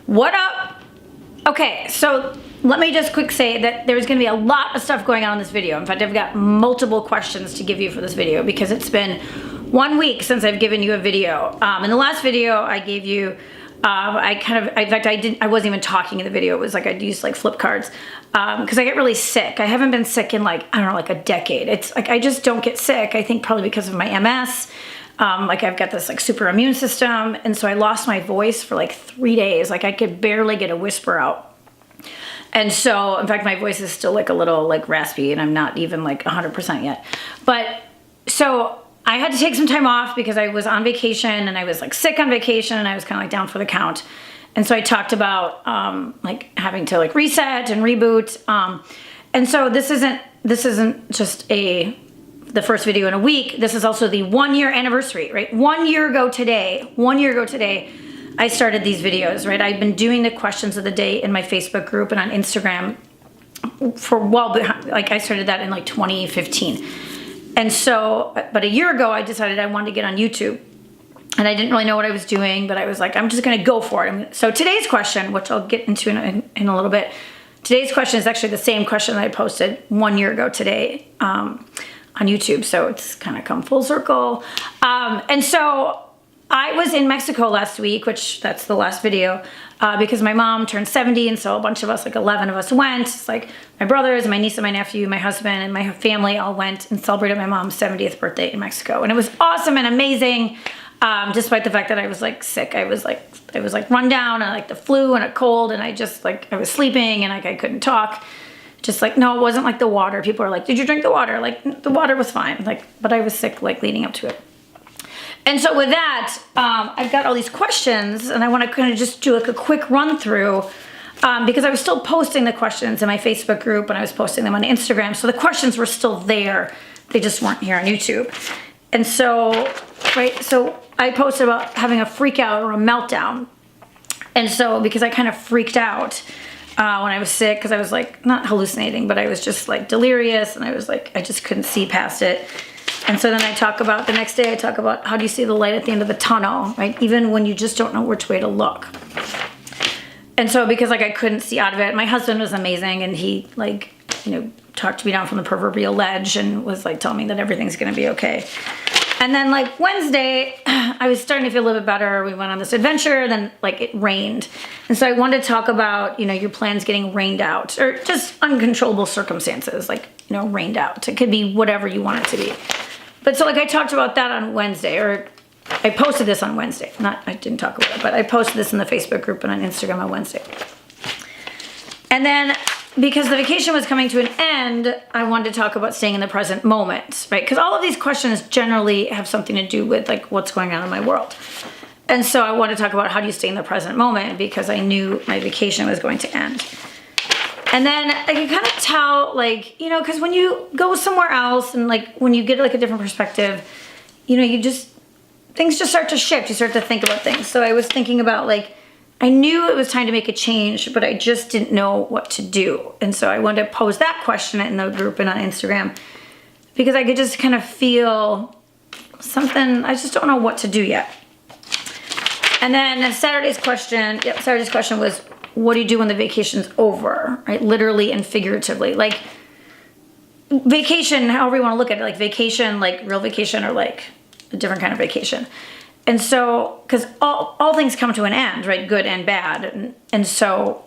What up? Okay, so let me just quick say that there's gonna be a lot of stuff going on in this video. In fact, I've got multiple questions to give you for this video because it's been 1 week since I've given you a video. In the last video I gave you, I wasn't even talking in the video. It was like I'd use like flip cards because I get really sick. I haven't been sick in like, I don't know, like a decade. It's like I just don't get sick. I think probably because of my MS. Like I've got this like super immune system, and so I lost my voice for like 3 days. Like I could barely get a whisper out. And so, in fact, my voice is still like a little like raspy, and I'm not even like 100% yet. But so I had to take some time off because I was on vacation, and I was like sick on vacation, and I was kind of like down for the count. And so I talked about like having to like reset and reboot. And so this isn't just the first video in a week. This is also the 1 year anniversary, right? 1 year ago today, I started these videos, right? I've been doing the questions of the day in my Facebook group and on Instagram for like I started that in like 2015. And so, but a year ago I decided I wanted to get on YouTube, and I didn't really know what I was doing, but I was like, I'm just gonna go for it. So today's question, which I'll get into in a little bit, today's question is actually the same question that I posted 1 year ago today on YouTube. So it's kind of come full circle. And so I was in Mexico last week, which that's the last video, because my mom turned 70, and so a bunch of us, like 11 of us went. It's like my brothers, my niece and my nephew, my husband, and my family all went and celebrated my mom's 70th birthday in Mexico. And it was awesome and amazing, despite the fact that I was like sick. I was like run down, and like the flu and a cold, and I was sleeping, and like I couldn't talk. Just like, no, it wasn't like the water. People are like, did you drink the water? Like the water was fine, like, but I was sick like leading up to it. And so with that, I've got all these questions, and I want to kind of just do like a quick run through because I was still posting the questions in my Facebook group, and I was posting them on Instagram. So the questions were still there. They just weren't here on YouTube. And so, right, so I posted about having a freak out or a meltdown. And so because I kind of freaked out when I was sick, because I was like, not hallucinating, but I was just like delirious, and I was like, I just couldn't see past it. And so then the next day I talk about how do you see the light at the end of the tunnel, right? Even when you just don't know which way to look. And so because like I couldn't see out of it, my husband was amazing, and he like, you know, talked me down from the proverbial ledge and was like telling me that everything's gonna be okay. And then like Wednesday, I was starting to feel a little bit better. We went on this adventure, then like it rained. And so I wanted to talk about, you know, your plans getting rained out, or just uncontrollable circumstances, like, you know, rained out. It could be whatever you want it to be. But so like I talked about that on Wednesday, or I posted this on Wednesday. I didn't talk about it, but I posted this in the Facebook group and on Instagram on Wednesday. And then because the vacation was coming to an end, I wanted to talk about staying in the present moment, right? Because all of these questions generally have something to do with like what's going on in my world. And so I want to talk about how do you stay in the present moment, because I knew my vacation was going to end. And then I could kind of tell, like, you know, because when you go somewhere else and like when you get like a different perspective, you know, things just start to shift. You start to think about things. So I was thinking about like, I knew it was time to make a change, but I just didn't know what to do. And so I wanted to pose that question in the group and on Instagram, because I could just kind of feel something. I just don't know what to do yet. And then Saturday's question was, what do you do when the vacation's over, right? Literally and figuratively. Like vacation, however you want to look at it, like vacation, like real vacation, or like a different kind of vacation. And so, because all things come to an end, right? Good and bad. And so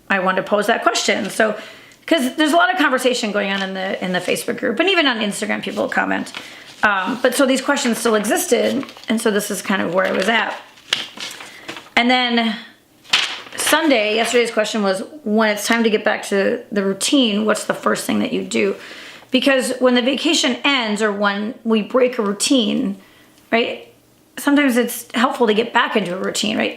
I wanted to pose that question. So, because there's a lot of conversation going on in the Facebook group, and even on Instagram, people comment. But so these questions still existed. And so this is kind of where I was at. And then Sunday, yesterday's question was, when it's time to get back to the routine, what's the first thing that you do? Because when the vacation ends, or when we break a routine, right? Sometimes it's helpful to get back into a routine, right?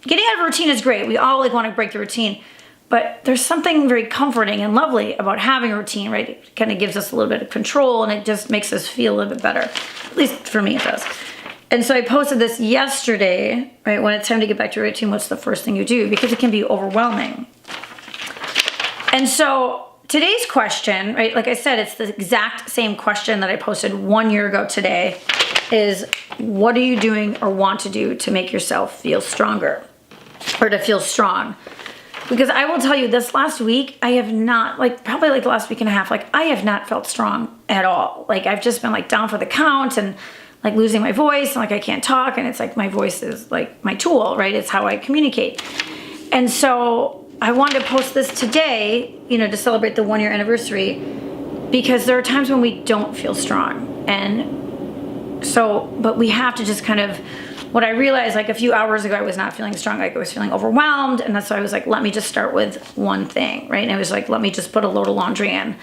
Getting out of a routine is great. We all like want to break the routine, but there's something very comforting and lovely about having a routine, right? It kind of gives us a little bit of control, and it just makes us feel a little bit better. At least for me, it does. And so I posted this yesterday, right? When it's time to get back to a routine, what's the first thing you do? Because it can be overwhelming. And so today's question, right? Like I said, it's the exact same question that I posted 1 year ago today, is what are you doing or want to do to make yourself feel stronger? or to feel strong. Because I will tell you, this last week, I have not, like, probably like the last week and a half, like, I have not felt strong at all. Like, I've just been like down for the count and like losing my voice, and like I can't talk, and it's like my voice is like my tool, right? It's how I communicate. And so I wanted to post this today, you know, to celebrate the 1-year anniversary, because there are times when we don't feel strong. And so, but we have to just kind of, what I realized, like a few hours ago, I was not feeling strong. Like I was feeling overwhelmed. And that's why I was like, let me just start with one thing, right? And I was like, let me just put a load of laundry in,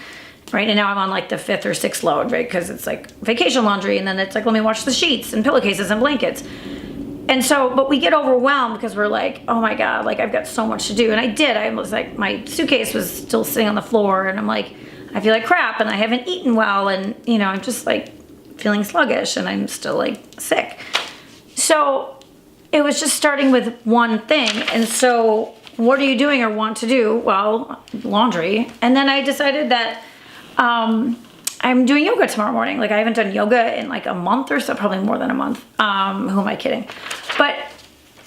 right? And now I'm on like the 5th or 6th load, right? Because it's like vacation laundry. And then it's like, let me wash the sheets and pillowcases and blankets. And so, but we get overwhelmed because we're like, oh my God, like I've got so much to do. And I did. I was like, my suitcase was still sitting on the floor. And I'm like, I feel like crap and I haven't eaten well. And, you know, I'm just like feeling sluggish and I'm still like sick. So it was just starting with one thing. And so what are you doing or want to do? Well, laundry. And then I decided that I'm doing yoga tomorrow morning. Like I haven't done yoga in like a month or so, probably more than a month. Who am I kidding? But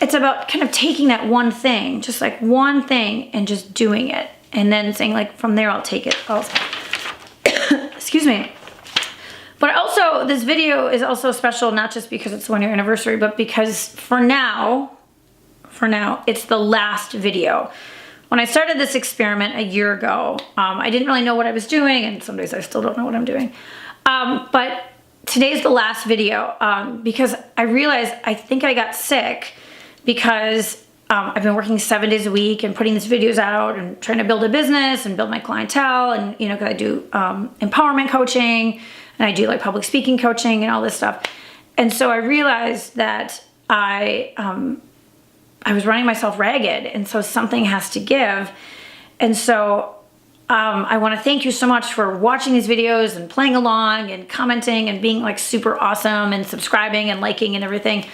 it's about kind of taking that one thing, just like one thing and just doing it. And then saying like, from there, I'll take it. Excuse me. But also, this video is also special, not just because it's the 1-year anniversary, but because for now, it's the last video. When I started this experiment a year ago, I didn't really know what I was doing, and some days I still don't know what I'm doing. But today's the last video because I realized I think I got sick because I've been working 7 days a week and putting these videos out and trying to build a business and build my clientele, and you know, because I do empowerment coaching. And I do like public speaking coaching and all this stuff. And so I realized that I was running myself ragged. And so something has to give. And so I want to thank you so much for watching these videos and playing along and commenting and being like super awesome and subscribing and liking and everything.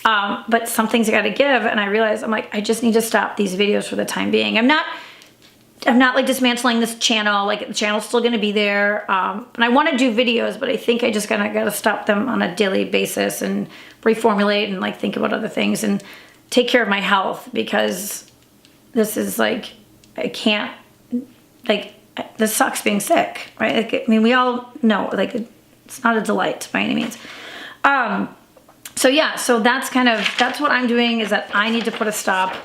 But something's got to give. And I realized I'm like, I just need to stop these videos for the time being. I'm not like dismantling this channel. Like the channel's still going to be there. And I want to do videos, but I think I just got to stop them on a daily basis and reformulate and like think about other things and take care of my health, because this is like, I can't, like, this sucks being sick, right? Like, I mean, we all know, like, it's not a delight by any means. So yeah, so that's what I'm doing, is that I need to put a stop.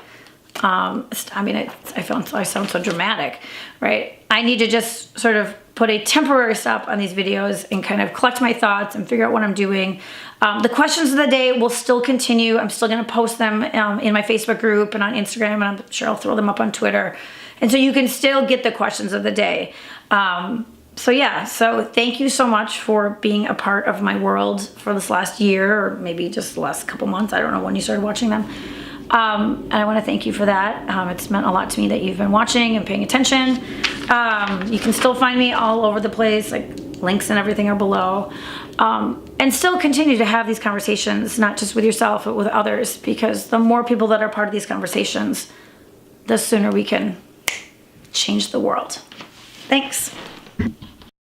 I mean, I sound so dramatic, right? I need to just sort of put a temporary stop on these videos and kind of collect my thoughts and figure out what I'm doing. The questions of the day will still continue. I'm still going to post them in my Facebook group and on Instagram, and I'm sure I'll throw them up on Twitter. And so you can still get the questions of the day. So yeah, so thank you so much for being a part of my world for this last year, or maybe just the last couple months. I don't know when you started watching them. And I want to thank you for that. It's meant a lot to me that you've been watching and paying attention. You can still find me all over the place, like links and everything are below. And still continue to have these conversations, not just with yourself, but with others, because the more people that are part of these conversations, the sooner we can change the world. Thanks.